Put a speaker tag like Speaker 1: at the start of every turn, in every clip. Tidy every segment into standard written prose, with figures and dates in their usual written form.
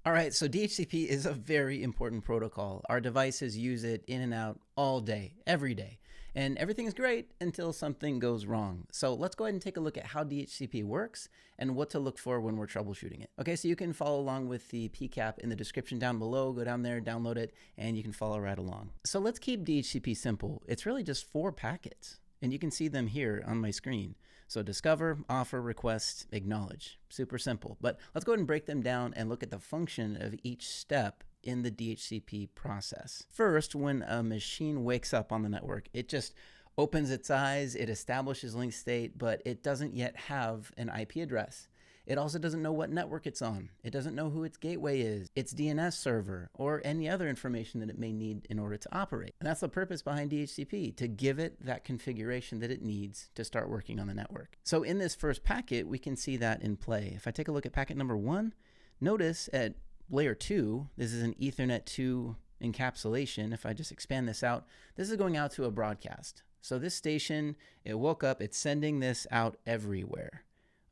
Speaker 1: All right, so DHCP is a very important protocol. Our devices use it in and out all day, every day. And everything is great until something goes wrong. So let's go ahead and take a look at how DHCP works and what to look for when we're troubleshooting it. Okay, so you can follow along with the pcap in the description down below. Go down there, download it, and you can follow right along. So let's keep DHCP simple. It's really just 4 packets, and you can see them here on my screen. So discover, offer, request, acknowledge. Super simple. But let's go ahead and break them down and look at the function of each step in the DHCP process. First, when a machine wakes up on the network, it just opens its eyes, it establishes link state, but it doesn't yet have an IP address. It also doesn't know what network it's on. It doesn't know who its gateway is, its DNS server, or any other information that it may need in order to operate. And that's the purpose behind DHCP, to give it that configuration that it needs to start working on the network. So in this first packet, we can see that in play. If I take a look at packet number 1, notice at layer 2, this is an Ethernet 2 encapsulation. If I just expand this out, this is going out to a broadcast. So this station, it woke up, it's sending this out everywhere.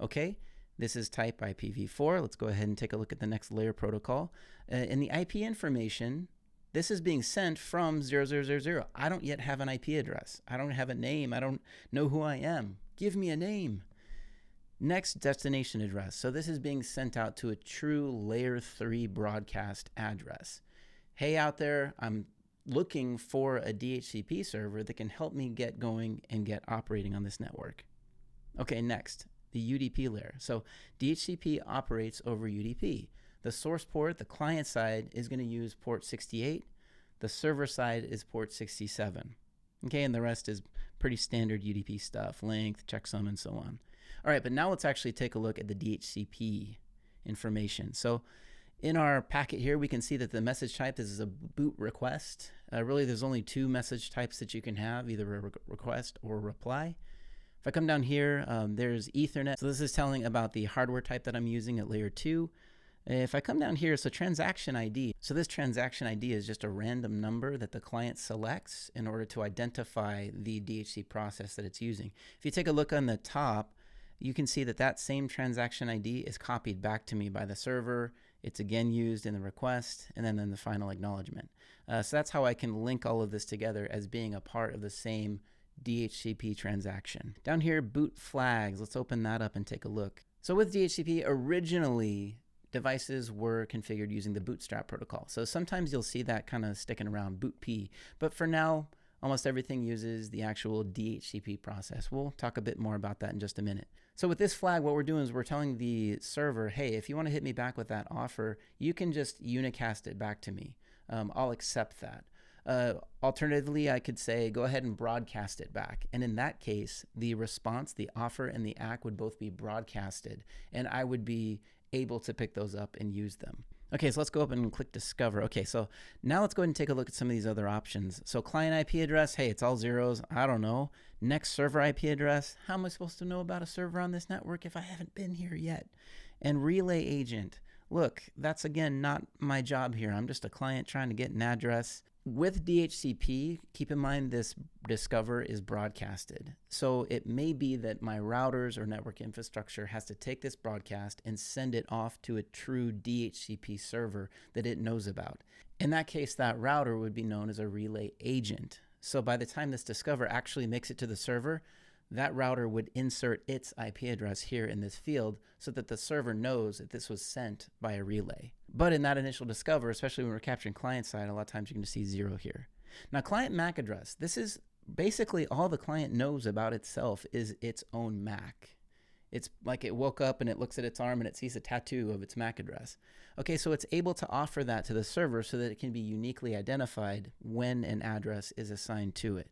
Speaker 1: Okay? This is type IPv4. Let's go ahead and take a look at the next layer protocol. In the IP information, this is being sent from 0000. I don't yet have an IP address. I don't have a name. I don't know who I am. Give me a name. Next, destination address. So this is being sent out to a true layer 3 broadcast address. Hey out there, I'm looking for a DHCP server that can help me get going and get operating on this network. Okay, next. The UDP layer. So DHCP operates over UDP. The source port, the client side, is going to use port 68. The server side is port 67. Okay, and the rest is pretty standard UDP stuff, length, checksum, and so on. All right, but now let's actually take a look at the DHCP information. So in our packet here, we can see that the message type, this is a boot request. Really, there's only 2 message types that you can have, either a request or a reply. If I come down here, there's Ethernet. So this is telling about the hardware type that I'm using at layer 2. If I come down here, so transaction ID. So this transaction ID is just a random number that the client selects in order to identify the DHCP process that it's using. If you take a look on the top, you can see that that same transaction ID is copied back to me by the server. It's again used in the request and then in the final acknowledgement. So that's how I can link all of this together as being a part of the same DHCP transaction. Down here, boot flags. Let's open that up and take a look. So with DHCP, originally devices were configured using the bootstrap protocol. So sometimes you'll see that kind of sticking around, boot P. But for now, almost everything uses the actual DHCP process. We'll talk a bit more about that in just a minute. So with this flag, what we're doing is we're telling the server, hey, if you want to hit me back with that offer, you can just unicast it back to me. I'll accept that. Alternatively, I could say, go ahead and broadcast it back. And in that case, the response, the offer, and the ACK would both be broadcasted, and I would be able to pick those up and use them. Okay, so let's go up and click Discover. Okay, so now let's go ahead and take a look at some of these other options. So client IP address, hey, it's all zeros. I don't know. Next server IP address, how am I supposed to know about a server on this network if I haven't been here yet? And relay agent. Look, that's again not my job here. I'm just a client trying to get an address. With DHCP, keep in mind this discover is broadcasted. So it may be that my routers or network infrastructure has to take this broadcast and send it off to a true DHCP server that it knows about. In that case, that router would be known as a relay agent. So by the time this discover actually makes it to the server, that router would insert its IP address here in this field so that the server knows that this was sent by a relay. But in that initial discover, especially when we're capturing client side, a lot of times you're going to see 0 here. Now, client MAC address, this is basically all the client knows about itself is its own MAC. It's like it woke up and it looks at its arm and it sees a tattoo of its MAC address. Okay, so it's able to offer that to the server so that it can be uniquely identified when an address is assigned to it.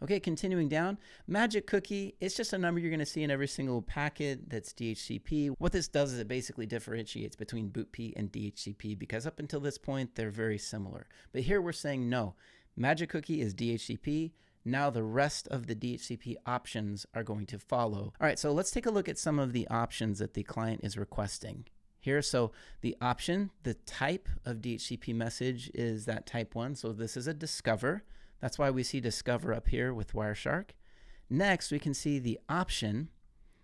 Speaker 1: Okay, continuing down, magic cookie, it's just a number you're going to see in every single packet that's DHCP. What this does is it basically differentiates between boot P and DHCP because up until this point, they're very similar. But here we're saying no, magic cookie is DHCP. Now the rest of the DHCP options are going to follow. All right, so let's take a look at some of the options that the client is requesting. Here, so the option, the type of DHCP message is that type 1. So this is a discover. That's why we see discover up here with Wireshark. Next, we can see the option.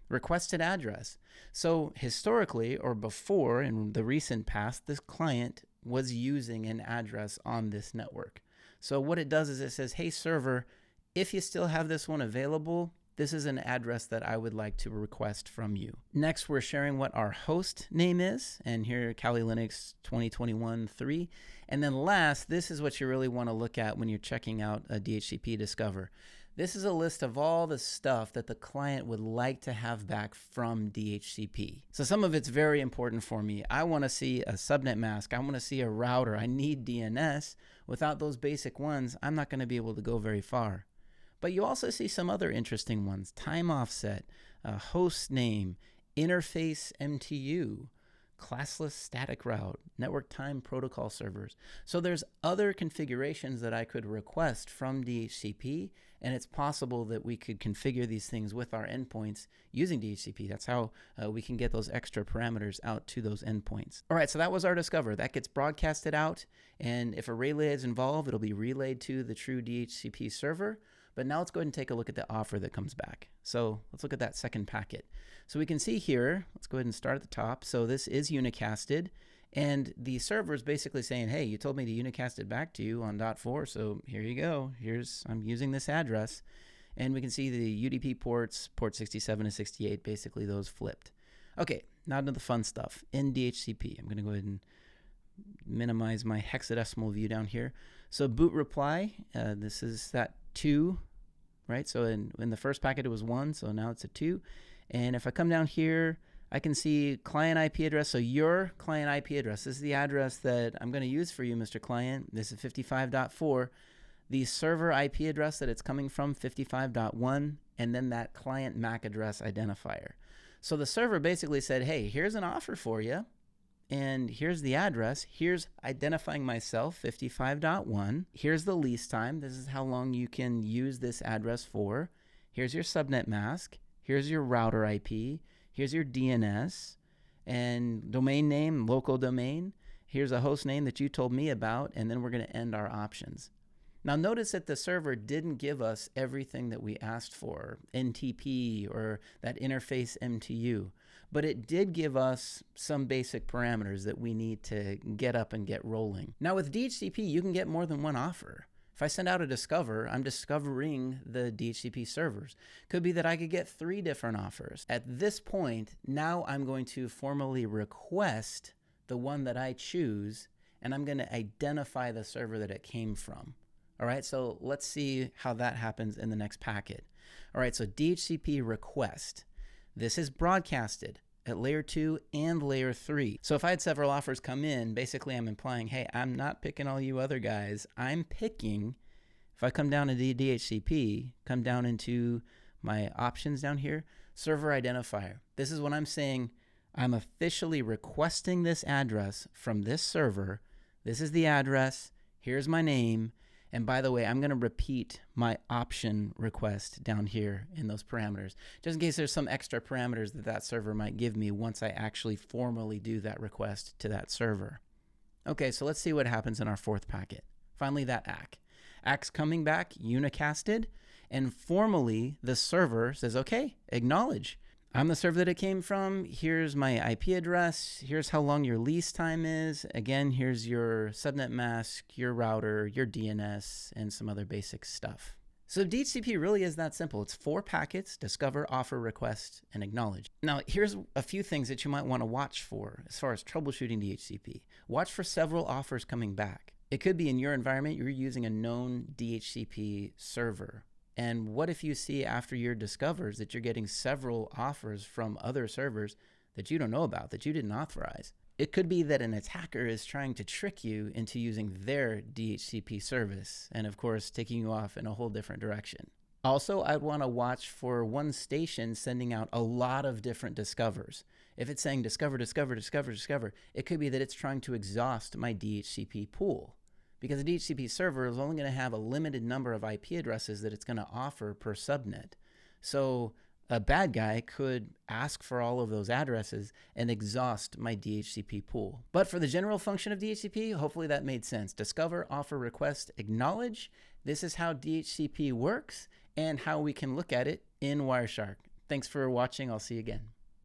Speaker 1: requested address. So historically, or before in the recent past, this client was using an address on this network. So what it does is it says, hey server, if you still have this one available, this is an address that I would like to request from you. Next, we're sharing what our host name is, and here Kali Linux 2021-3. And then last, this is what you really want to look at when you're checking out a DHCP Discover. This is a list of all the stuff that the client would like to have back from DHCP. So some of it's very important for me. I want to see a subnet mask. I want to see a router. I need DNS. Without those basic ones, I'm not going to be able to go very far. But you also see some other interesting ones: time offset, host name, interface MTU, classless static route, network time protocol servers. So there's other configurations that I could request from DHCP, and it's possible that we could configure these things with our endpoints using DHCP. That's how we can get those extra parameters out to those endpoints. All right, so that was our Discover. That gets broadcasted out, and if a relay is involved, it'll be relayed to the true DHCP server. But now let's go ahead and take a look at the offer that comes back. So let's look at that second packet. So we can see here, let's go ahead and start at the top. So this is unicasted, and the server is basically saying, hey, you told me to unicast it back to you on .4, so here you go. I'm using this address. And we can see the UDP ports, port 67 and 68, basically those flipped. Okay, now to the fun stuff. In DHCP, I'm going to go ahead and minimize my hexadecimal view down here. So boot reply, this is that 2. Right, so in the first packet it was 1, so now it's a 2. And if I come down here, I can see client IP address. So your client IP address, this is the address that I'm going to use for you, Mr. Client. This is 55.4. The server IP address that it's coming from, 55.1, and then that client MAC address identifier. So the server basically said, hey, here's an offer for you, and here's the address. Here's identifying myself, 55.1. Here's the lease time. This is how long you can use this address for. Here's your subnet mask. Here's your router IP. Here's your DNS and domain name, local domain. Here's a host name that you told me about, and then we're going to end our options. Now notice that the server didn't give us everything that we asked for, NTP or that interface MTU. But it did give us some basic parameters that we need to get up and get rolling. Now with DHCP, you can get more than one offer. If I send out a Discover, I'm discovering the DHCP servers. Could be that I could get 3 different offers. At this point, now I'm going to formally request the one that I choose, and I'm going to identify the server that it came from. All right, so let's see how that happens in the next packet. All right, so DHCP request. This is broadcasted at layer 2 and layer 3. So if I had several offers come in, basically I'm implying, hey, I'm not picking all you other guys. I'm picking, if I come down to the DHCP, come down into my options down here, server identifier. This is what I'm saying. I'm officially requesting this address from this server. This is the address. Here's my name. And by the way, I'm going to repeat my option request down here in those parameters, just in case there's some extra parameters that server might give me once I actually formally do that request to that server. Okay, so let's see what happens in our 4th packet. Finally, that ACK. ACK's coming back, unicasted, and formally the server says, okay, acknowledge. I'm the server that it came from. Here's my IP address. Here's how long your lease time is. Again, here's your subnet mask, your router, your DNS, and some other basic stuff. So DHCP really is that simple. It's 4 packets: discover, offer, request, and acknowledge. Now, here's a few things that you might want to watch for as far as troubleshooting DHCP. Watch for several offers coming back. It could be in your environment, you're using a known DHCP server. And what if you see after your discovers that you're getting several offers from other servers that you don't know about, that you didn't authorize? It could be that an attacker is trying to trick you into using their DHCP service and, of course, taking you off in a whole different direction. Also, I'd want to watch for one station sending out a lot of different discovers. If it's saying discover, discover, discover, discover, it could be that it's trying to exhaust my DHCP pool, because a DHCP server is only going to have a limited number of IP addresses that it's going to offer per subnet. So a bad guy could ask for all of those addresses and exhaust my DHCP pool. But for the general function of DHCP, hopefully that made sense. Discover, offer, request, acknowledge. This is how DHCP works and how we can look at it in Wireshark. Thanks for watching. I'll see you again.